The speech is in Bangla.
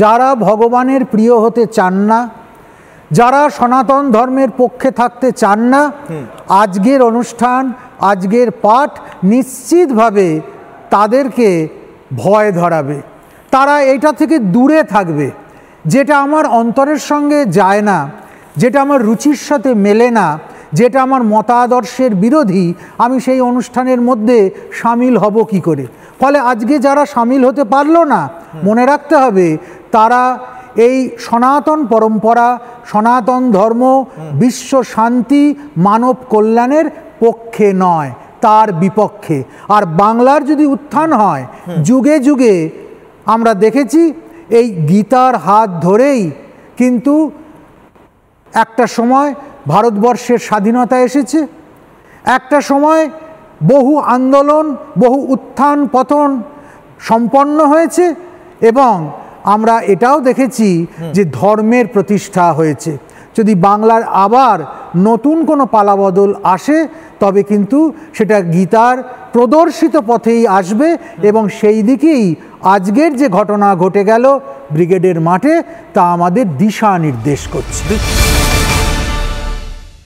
যারা ভগবানের প্রিয় হতে চান না, যারা সনাতন ধর্মের পক্ষে থাকতে চান না, আজকের অনুষ্ঠান, আজকের পাঠ নিশ্চিতভাবে তাদেরকে ভয় ধরাবে। তারা এটা থেকে দূরে থাকবে। যেটা আমার অন্তরের সঙ্গে যায় না, যেটা আমার রুচির সাথে মেলে না, যেটা আমার মতাদর্শের বিরোধী, আমি সেই অনুষ্ঠানের মধ্যে সামিল হব কি করে? ফলে আজকে যারা সামিল হতে পারলো না, মনে রাখতে হবে তারা এই সনাতন পরম্পরা, সনাতন ধর্ম, বিশ্ব শান্তি, মানব কল্যাণের পক্ষে নয়, তার বিপক্ষে। আর বাংলার যদি উত্থান হয়, যুগে যুগে আমরা দেখেছি এই গীতার হাত ধরেই কিন্তু একটা সময় ভারতবর্ষের স্বাধীনতা এসেছে, একটা সময় বহু আন্দোলন, বহু উত্থান পতন সম্পন্ন হয়েছে, এবং আমরা এটাও দেখেছি যে ধর্মের প্রতিষ্ঠা হয়েছে। যদি বাংলার আবার নতুন কোনো পালাবদল আসে, তবে কিন্তু সেটা গীতার প্রদর্শিত পথেই আসবে, এবং সেই দিকেই আজকের যে ঘটনা ঘটে গেল ব্রিগেডের মাঠে, তা আমাদের দিশা নির্দেশ করছে।